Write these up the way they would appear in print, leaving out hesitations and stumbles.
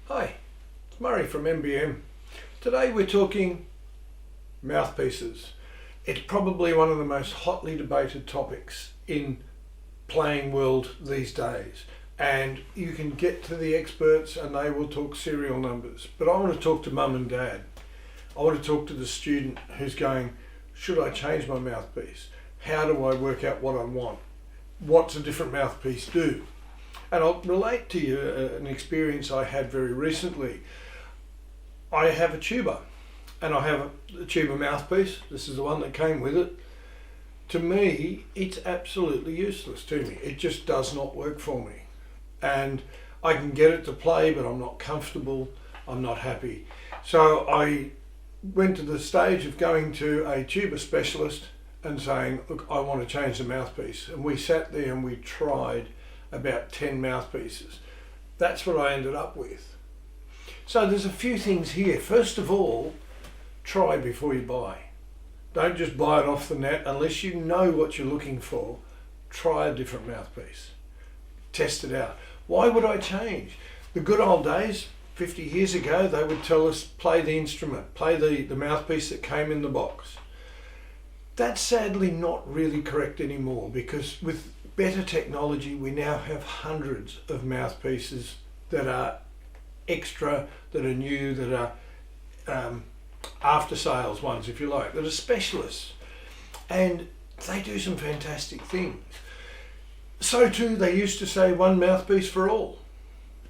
Hi, it's Murray from MBM. Today we're talking mouthpieces. It's probably one of the most hotly debated topics in playing world these days. And you can get to the experts and they will talk serial numbers. But I want to talk to mum and dad. I want to talk to the student who's going, should I change my mouthpiece? How do I work out what I want? What's a different mouthpiece do? And I'll relate to you an experience I had very recently. I have a tuba and I have a tuba mouthpiece. This is the one that came with it. To me, it's absolutely useless to me. It just does not work for me. And I can get it to play, but I'm not comfortable. I'm not happy. So I went to the stage of going to a tuba specialist and saying, look, I want to change the mouthpiece. And we sat there and we tried about 10 mouthpieces. That's what I ended up with. So there's a few things here. First of all, try before you buy. Don't just buy it off the net unless you know what you're looking for. Try a different mouthpiece. Test it out. Why would I change? The good old days, 50 years ago, they would tell us, play the instrument, play the mouthpiece that came in the box. That's sadly not really correct anymore, because with better technology, we now have hundreds of mouthpieces that are extra, that are new, that are after sales ones, if you like, that are specialists. And they do some fantastic things. So too, they used to say one mouthpiece for all.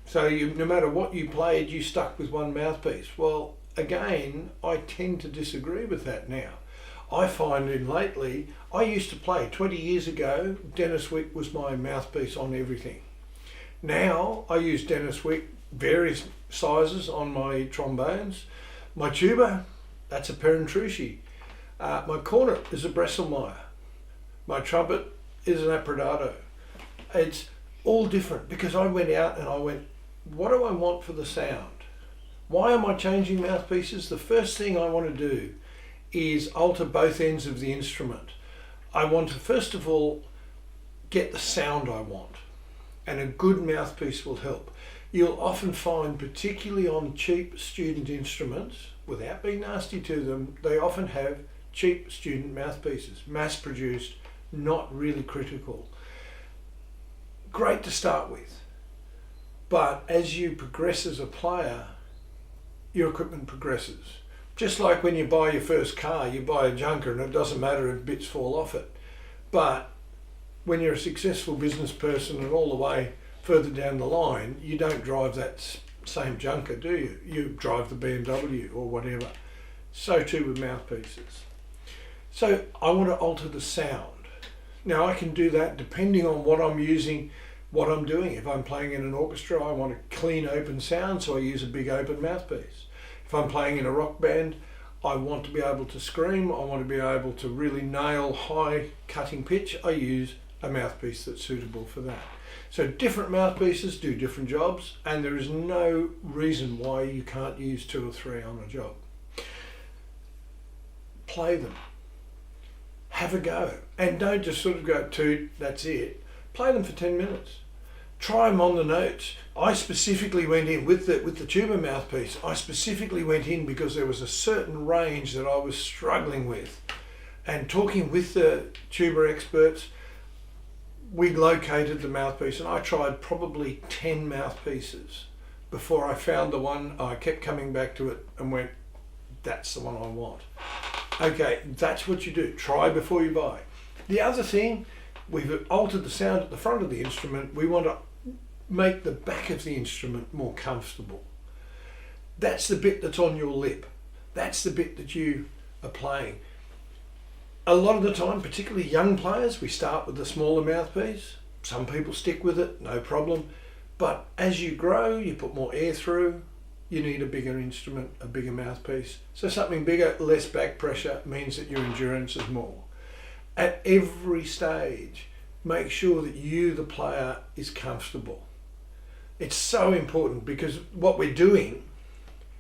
So no matter what you played, you stuck with one mouthpiece. Well, again, I tend to disagree with that now. I find lately, I used to play 20 years ago, Dennis Wick was my mouthpiece on everything. Now I use Dennis Wick, various sizes on my trombones. My tuba, that's a Perentrucci. My cornet is a Bresselmeyer. My trumpet is an Approdato. It's all different because I went out and I went, what do I want for the sound? Why am I changing mouthpieces? The first thing I want to do is alter both ends of the instrument. I want to first of all get the sound I want, and a good mouthpiece will help. You'll often find, particularly on cheap student instruments, without being nasty to them, they often have cheap student mouthpieces, mass produced, not really critical. Great to start with, but as you progress as a player, your equipment progresses. Just like when you buy your first car, you buy a junker and it doesn't matter if bits fall off it. But when you're a successful business person and all the way further down the line, you don't drive that same junker, do you? You drive the BMW or whatever. So too with mouthpieces. So I want to alter the sound. Now I can do that depending on what I'm using, what I'm doing. If I'm playing in an orchestra, I want a clean open sound, so I use a big open mouthpiece. If I'm playing in a rock band, I want to be able to scream, I want to be able to really nail high cutting pitch, I use a mouthpiece that's suitable for that. So different mouthpieces do different jobs, and there is no reason why you can't use 2 or 3 on a job. Play them. Have a go. And don't just sort of go, toot, that's it. Play them for 10 minutes. Try them on the notes. I specifically went in with the tuba mouthpiece. I specifically went in because there was a certain range that I was struggling with. And talking with the tuba experts, we located the mouthpiece, and I tried probably 10 mouthpieces before I found the one. I kept coming back to it and went, that's the one I want. Okay, that's what you do. Try before you buy. The other thing, we've altered the sound at the front of the instrument. We want to make the back of the instrument more comfortable. That's the bit that's on your lip. That's the bit that you are playing. A lot of the time, particularly young players, we start with the smaller mouthpiece. Some people stick with it, no problem. But as you grow, you put more air through, you need a bigger instrument, a bigger mouthpiece. So something bigger, less back pressure means that your endurance is more. At every stage, make sure that you, the player, is comfortable. It's so important because what we're doing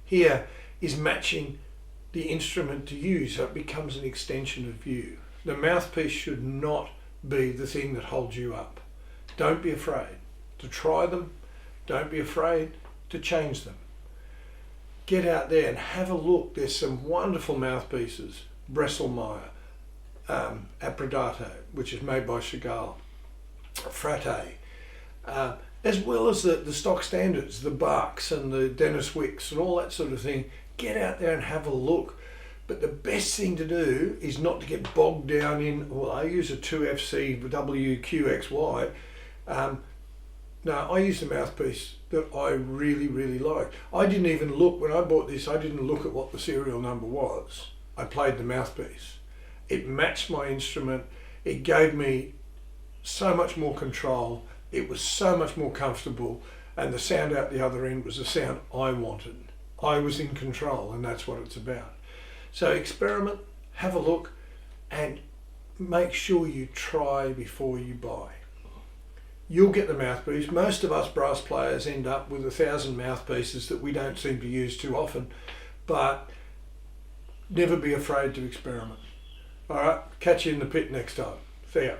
here is matching the instrument to you, so it becomes an extension of you. The mouthpiece should not be the thing that holds you up. Don't be afraid to try them. Don't be afraid to change them. get out there and have a look. There's some wonderful mouthpieces. Bresselmeyer, Aprodato, which is made by Chagall, Frate, as well as the stock standards, the Barks and the Dennis Wicks and all that sort of thing. Get out there and have a look. But the best thing to do is not to get bogged down in, well, I use a 2FC WQXY. No, I use the mouthpiece that I really, really like. I didn't even look, when I bought this, I didn't look at what the serial number was. I played the mouthpiece. It matched my instrument. It gave me so much more control. It was so much more comfortable, and the sound out the other end was the sound I wanted. I was in control, and that's what it's about. So experiment, have a look, and make sure you try before you buy. You'll get the mouthpiece. Most of us brass players end up with 1,000 mouthpieces that we don't seem to use too often, but never be afraid to experiment. All right, catch you in the pit next time. See ya.